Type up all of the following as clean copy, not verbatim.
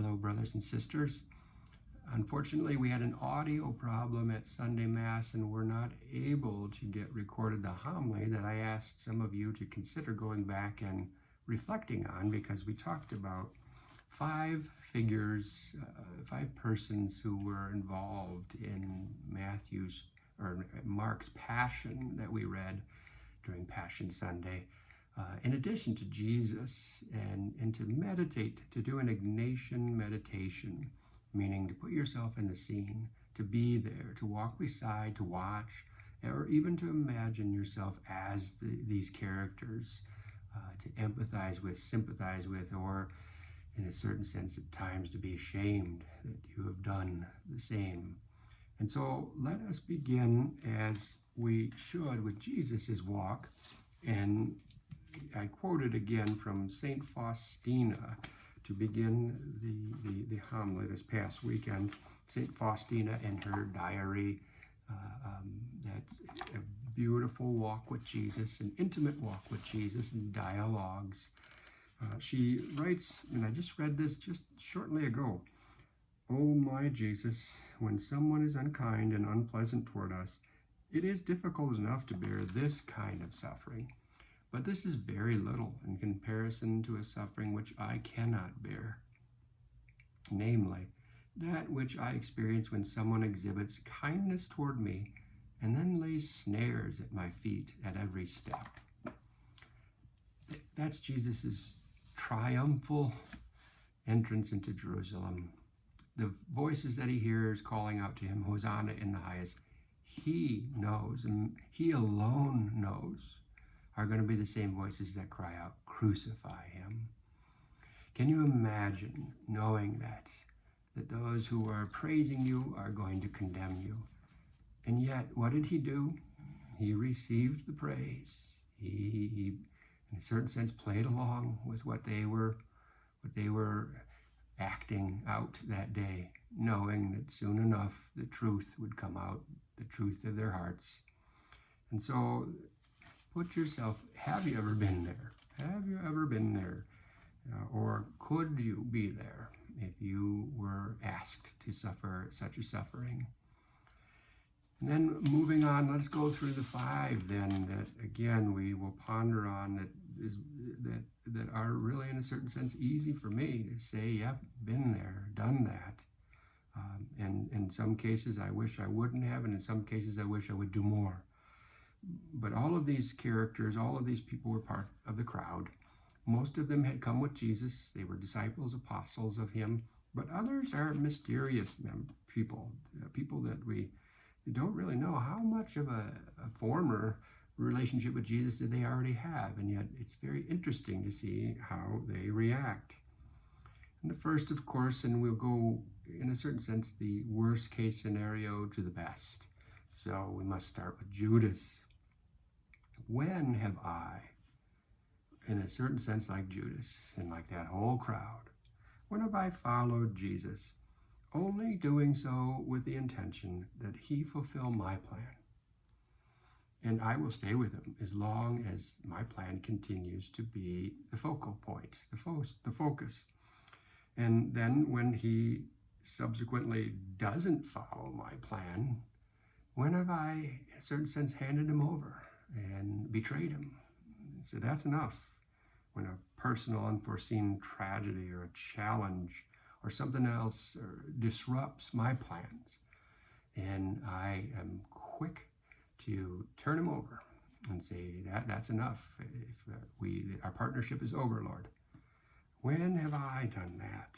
Hello, brothers and sisters. Unfortunately, we had an audio problem at Sunday Mass and were not able to get recorded the homily that I asked some of you to consider going back and reflecting on, because we talked about five figures, five persons who were involved in Mark's Passion that we read during Passion Sunday. In addition to Jesus, and to meditate, to do an Ignatian meditation, meaning to put yourself in the scene, to be there, to walk beside, to watch, or even to imagine yourself as these characters, to empathize with, sympathize with, or in a certain sense at times to be ashamed that you have done the same. And so let us begin, as we should, with Jesus' walk. And I quoted again from St. Faustina to begin the homily this past weekend. St. Faustina and her diary, that's a beautiful walk with Jesus, an intimate walk with Jesus, and dialogues. She writes, and I just read this just shortly ago, "Oh my Jesus, when someone is unkind and unpleasant toward us, it is difficult enough to bear this kind of suffering. But this is very little in comparison to a suffering which I cannot bear, namely, that which I experience when someone exhibits kindness toward me and then lays snares at my feet at every step." That's Jesus's triumphal entrance into Jerusalem. The voices that he hears calling out to him, Hosanna in the highest, he knows, and he alone knows, are going to be the same voices that cry out, "Crucify him." Can you imagine knowing that those who are praising you are going to condemn you? And yet, what did he do? He received the praise. He in a certain sense, played along with what they were acting out that day, knowing that soon enough the truth would come out, the truth of their hearts. And so, put yourself, have you ever been there? Have you ever been there? Or could you be there if you were asked to suffer such a suffering? And then moving on, let's go through the five then that again we will ponder on, that are really in a certain sense easy for me to say, yep, been there, done that. And in some cases I wish I wouldn't have, and in some cases I wish I would do more. But all of these characters, all of these people were part of the crowd. Most of them had come with Jesus. They were disciples, apostles of him. But others are mysterious people that we don't really know how much of a former relationship with Jesus did they already have. And yet it's very interesting to see how they react. And the first, of course, and we'll go in a certain sense the worst case scenario to the best. So we must start with Judas. When have I, in a certain sense like Judas and like that whole crowd, when have I followed Jesus, only doing so with the intention that he fulfill my plan? And I will stay with him as long as my plan continues to be the focal point, the focus. And then when he subsequently doesn't follow my plan, when have I, in a certain sense, handed him over and betrayed him? So that's enough. When a personal unforeseen tragedy or a challenge or something else disrupts my plans, and I am quick to turn him over and say, that's enough. If our partnership is over, Lord. When have I done that?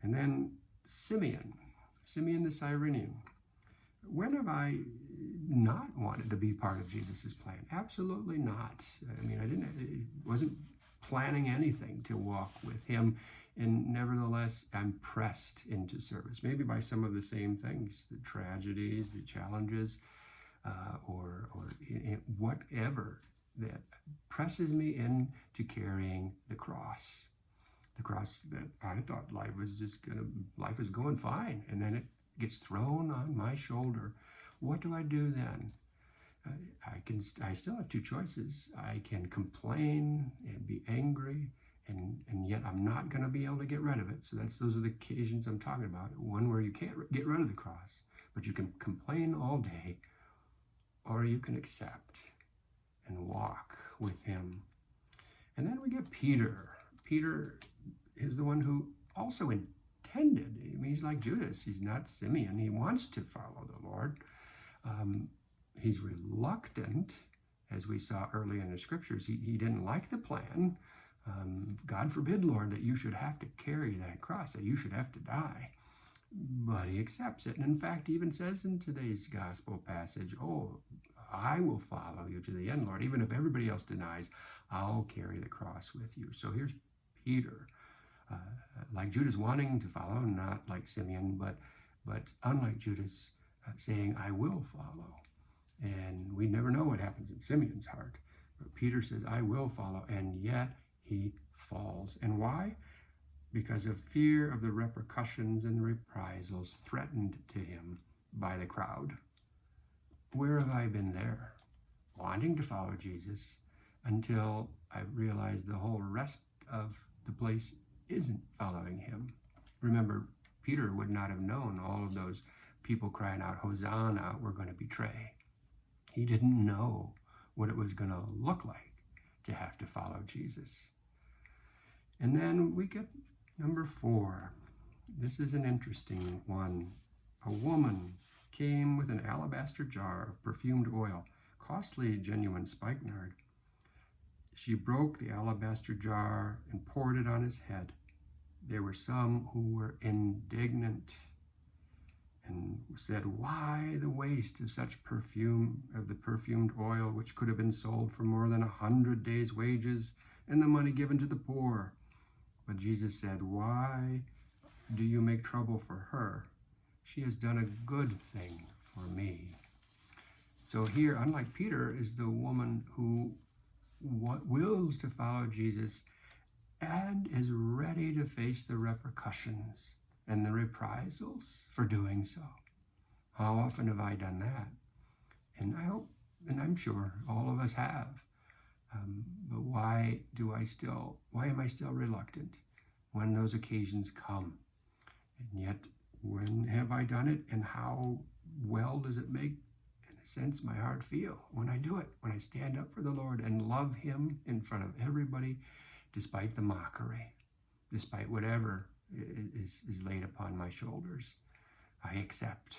And then Simeon the Cyrenian. When have I not wanted to be part of Jesus' plan? Absolutely not. I mean, I wasn't planning anything to walk with him, and nevertheless, I'm pressed into service, maybe by some of the same things, the tragedies, the challenges, or whatever that presses me into carrying the cross that I thought life was going fine, and then it gets thrown on my shoulder. What do I do then? I still have two choices. I can complain and be angry and yet I'm not going to be able to get rid of it. So those are the occasions I'm talking about. One where you can't get rid of the cross, but you can complain all day, or you can accept and walk with him. And then we get Peter. Peter is the one who also intended. I mean, he's like Judas. He's not Simeon. He wants to follow the Lord. He's reluctant, as we saw early in the scriptures. He didn't like the plan. God forbid, Lord, that you should have to carry that cross, that you should have to die. But he accepts it. And in fact, he even says in today's gospel passage, oh, I will follow you to the end, Lord. Even if everybody else denies, I'll carry the cross with you. So here's Peter, like Judas, wanting to follow, not like Simeon, but unlike Judas, saying, I will follow. And we never know what happens in Simeon's heart. But Peter says, I will follow, and yet he falls. And why? Because of fear of the repercussions and the reprisals threatened to him by the crowd. Where have I been there? Wanting to follow Jesus until I realized the whole rest of the place isn't following him. Remember, Peter would not have known all of those people crying out, Hosanna, we're going to betray. He didn't know what it was going to look like to have to follow Jesus. And then we get number 4. This is an interesting one. A woman came with an alabaster jar of perfumed oil, costly genuine spikenard. She broke the alabaster jar and poured it on his head. There were some who were indignant and said, why the waste of such perfume, of the perfumed oil, which could have been sold for more than 100 days' wages and the money given to the poor? But Jesus said, why do you make trouble for her? She has done a good thing for me. So here, unlike Peter, is the woman who wills to follow Jesus and is ready to face the repercussions and the reprisals for doing so. How often have I done that? And I hope, and I'm sure all of us have. But why am I still reluctant when those occasions come? And yet, when have I done it, and how well does it make, in a sense, my heart feel when I do it, when I stand up for the Lord and love him in front of everybody, despite the mockery, despite whatever is laid upon my shoulders? I accept.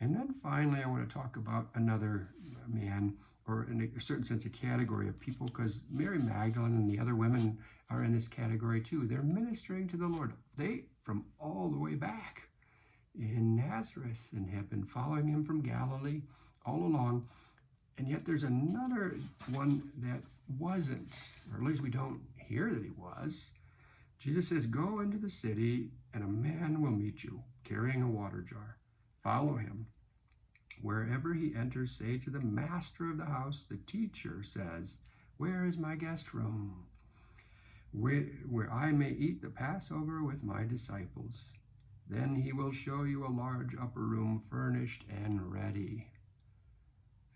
And then finally, I want to talk about another man, or in a certain sense, a category of people, because Mary Magdalene and the other women are in this category too. They're ministering to the Lord. They, from all the way back in Nazareth, and have been following him from Galilee all along. And yet there's another one that wasn't, or at least we don't hear that he was. Jesus says, go into the city, and a man will meet you, carrying a water jar. Follow him. Wherever he enters, say to the master of the house, the teacher says, where is my guest room, where I may eat the Passover with my disciples? Then he will show you a large upper room furnished and ready.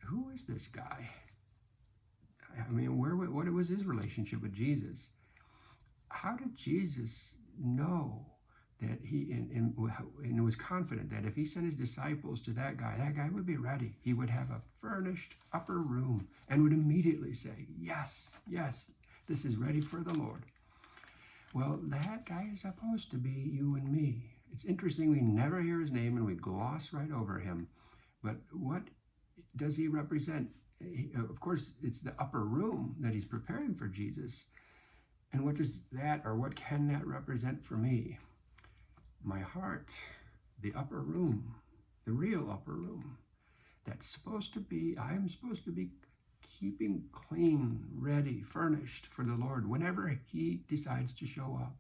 Who is this guy? I mean, what was his relationship with Jesus? How did Jesus know that he and was confident that if he sent his disciples to that guy would be ready? He would have a furnished upper room and would immediately say, yes, this is ready for the Lord. Well, that guy is supposed to be you and me. It's interesting, we never hear his name and we gloss right over him. But what does he represent? Of course, it's the upper room that he's preparing for Jesus. And what does that, or what can that represent for me? My heart, the upper room, the real upper room. That's supposed to be, I'm supposed to be keeping clean, ready, furnished for the Lord whenever he decides to show up.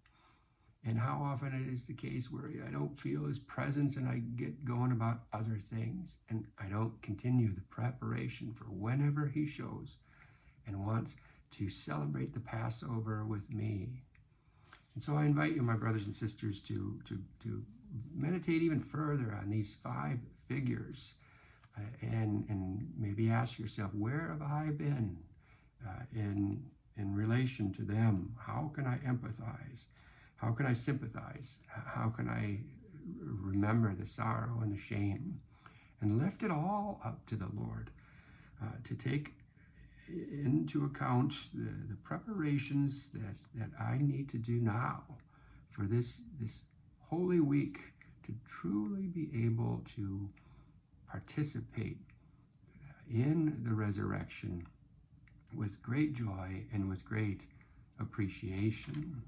And how often it is the case where I don't feel his presence and I get going about other things, and I don't continue the preparation for whenever he shows and wants to celebrate the Passover with me. And so I invite you, my brothers and sisters, to meditate even further on these 5 figures, and maybe ask yourself, where have I been in in relation to them? How can I empathize? How can I sympathize? How can I remember the sorrow and the shame? And lift it all up to the Lord, to take into account the preparations that I need to do now for this Holy Week, to truly be able to participate in the resurrection with great joy and with great appreciation.